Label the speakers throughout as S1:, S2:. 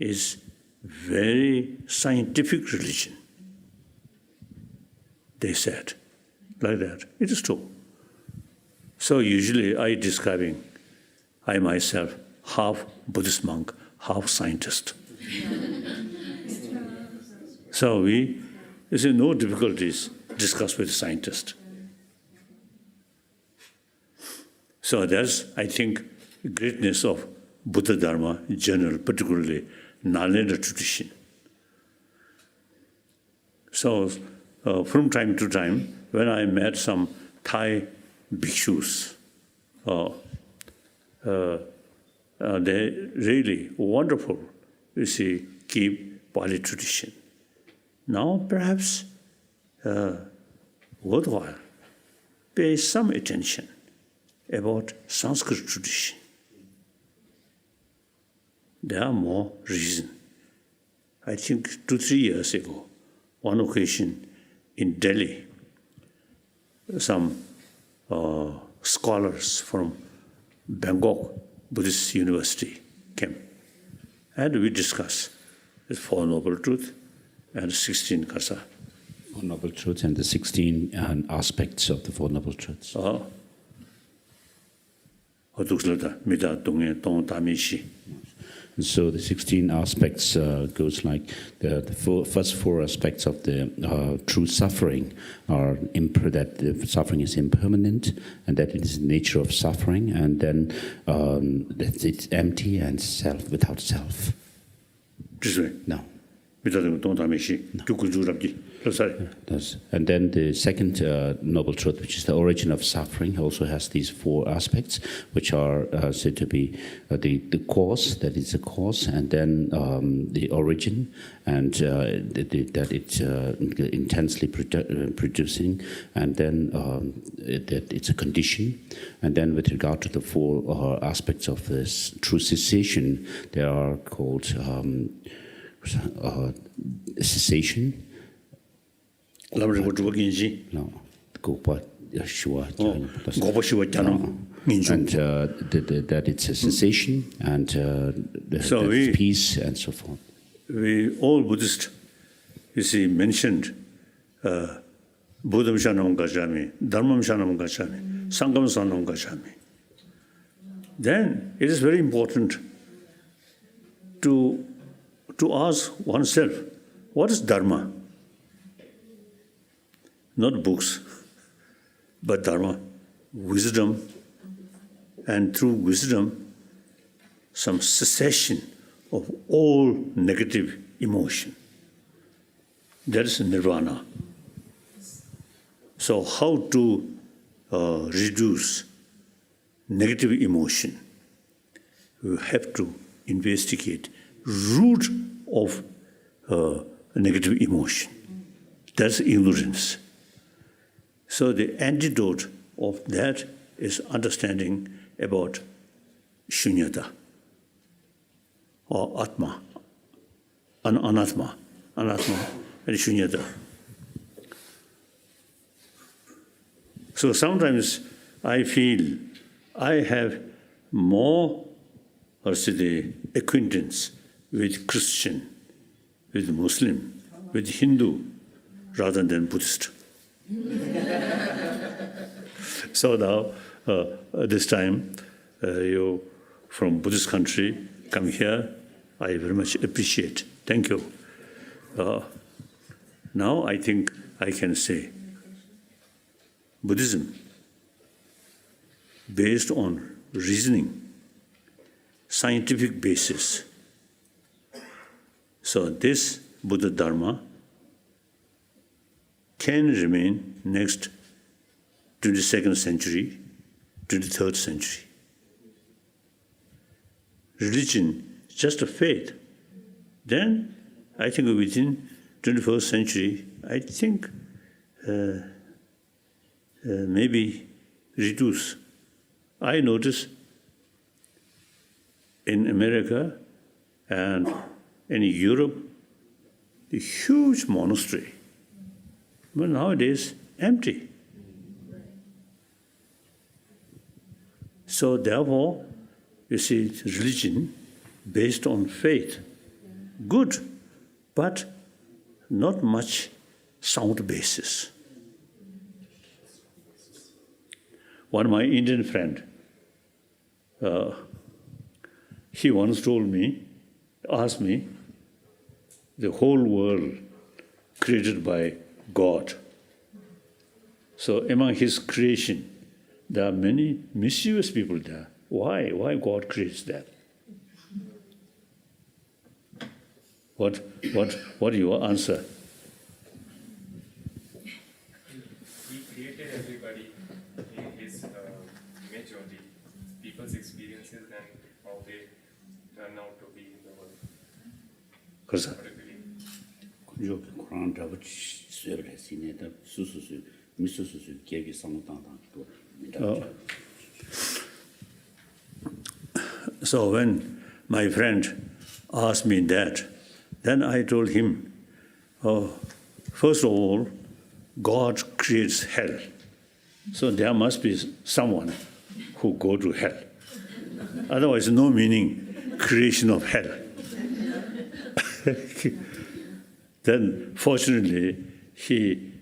S1: is very scientific religion. They said, like that. It is true. So usually I myself, half Buddhist monk, half scientist. So we see no difficulties discuss with scientists. So that's, I think, greatness of Buddha Dharma in general, particularly Nalanda tradition. So from time to time, when I met some Thai bhikshus, they really wonderful, you see, keep Pali tradition. Now perhaps worthwhile pay some attention about Sanskrit tradition. There are more reasons. I think 2-3 years ago, one occasion in Delhi, some scholars from Bangkok Buddhist University came, and we discussed the Four Noble Truths and 16 Kasa.
S2: Four Noble Truths and the 16 aspects of the Four Noble Truths. And so the 16 aspects goes like the first 4 aspects of the true suffering are that the suffering is impermanent, and that it is the nature of suffering, and then that it's empty and self without self. No. And then the second noble truth, which is the origin of suffering, also has these 4 aspects, which are said to be the cause, that is the cause, and then the origin, and that it's intensely producing, and then that it's a condition. And then with regard to the 4 aspects of this true cessation, they are called cessation.
S1: And
S2: that it's a cessation, and so peace, and so forth.
S1: We all Buddhists, you see, mentioned Buddham Shanam Gacchami, Dharmam Shanam Gacchami, Sangham Shanam Gacchami. Then it is very important to ask oneself, what is Dharma? Not books, but Dharma, wisdom, and through wisdom, some cessation of all negative emotion. That is nirvana. So how to reduce negative emotion? We have to investigate root of negative emotion. That's ignorance. So the antidote of that is understanding about shunyata or atma, anatma and shunyata. So sometimes I feel I have more acquaintance with Christian, with Muslim, with Hindu, rather than Buddhist. So now, this time, you from Buddhist country come here, I very much appreciate. Thank you. Now I think I can say Buddhism, based on reasoning, scientific basis. So this Buddha Dharma can remain next 22nd century, 23rd century. Religion is just a faith. Then I think within 21st century, I think maybe reduce. I notice in America and in Europe, the huge monastery, but nowadays empty. So therefore, you see, religion based on faith good, but not much sound basis. One of my Indian friend, he once asked me, the whole world created by God. So among his creation, there are many mischievous people there. Why? Why God creates that? What your answer?
S3: He created everybody in his image only. People's experiences and how they turn out to be in the world.
S1: 그래서
S3: What I believe.
S2: 그저 그런 잡을 수업을 했으니까 수수수 미수수수 계획이 상당당 또
S1: So when my friend asked me that, then I told him, first of all, God creates hell. So there must be someone who go to hell. Otherwise, no meaning creation of hell. Then, fortunately, he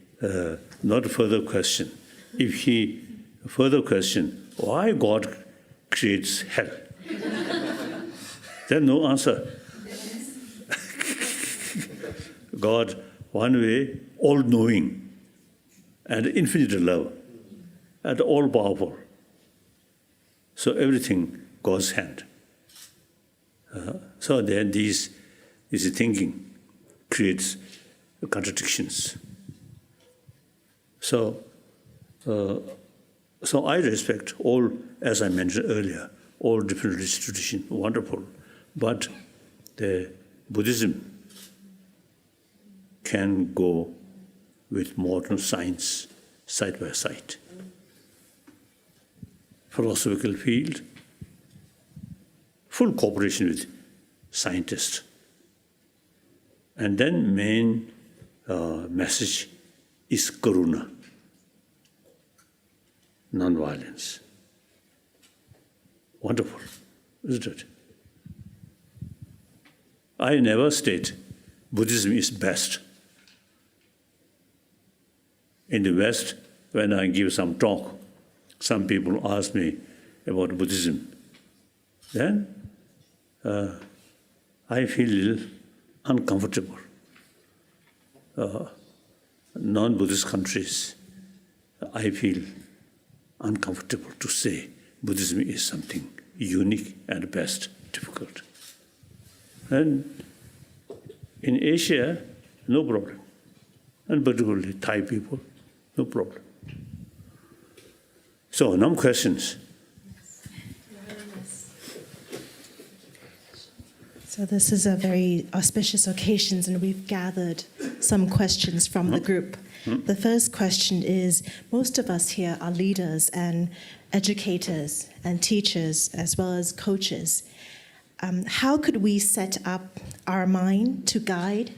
S1: not further question. If he further question why God creates hell, then no answer. God, one way, all-knowing and infinite love and all-powerful. So everything God's hand. So then this thinking creates contradictions. So I respect all, as I mentioned earlier, all different religious traditions, wonderful. But the Buddhism can go with modern science side by side. Philosophical field, full cooperation with scientists. And then main message is karuna, non-violence. Wonderful, isn't it? I never state Buddhism is best. In the West, when I give some talk, some people ask me about Buddhism. Then I feel a little uncomfortable. Non-Buddhist countries, I feel uncomfortable to say Buddhism is something unique and best, difficult. And in Asia, no problem. And particularly Thai people, no problem. So, no questions.
S4: So this is a very auspicious occasion, and we've gathered some questions from the group. The first question is, most of us here are leaders and educators and teachers, as well as coaches. How could we set up our mind to guide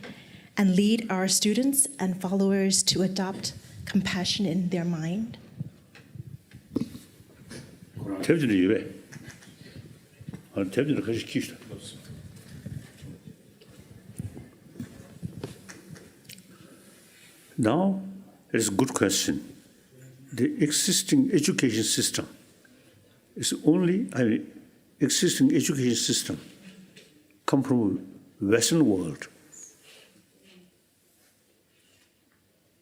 S4: and lead our students and followers to adopt compassion in their mind?
S1: 대표들이 왜? 대표들은 같이 키우시다. Now, it is a good question. The existing education system is only, existing education system come from Western world.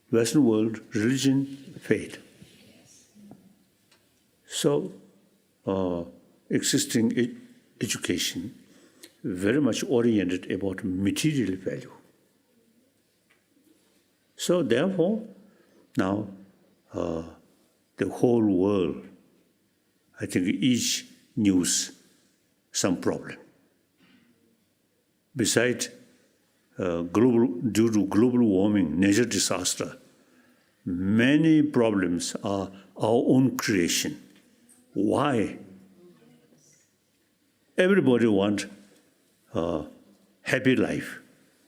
S1: Western world, religion, faith. So, existing education very much oriented about material value. So therefore, now the whole world, I think each knows some problem. Besides, due to global warming, natural disaster, many problems are our own creation. Why? Everybody wants a happy life.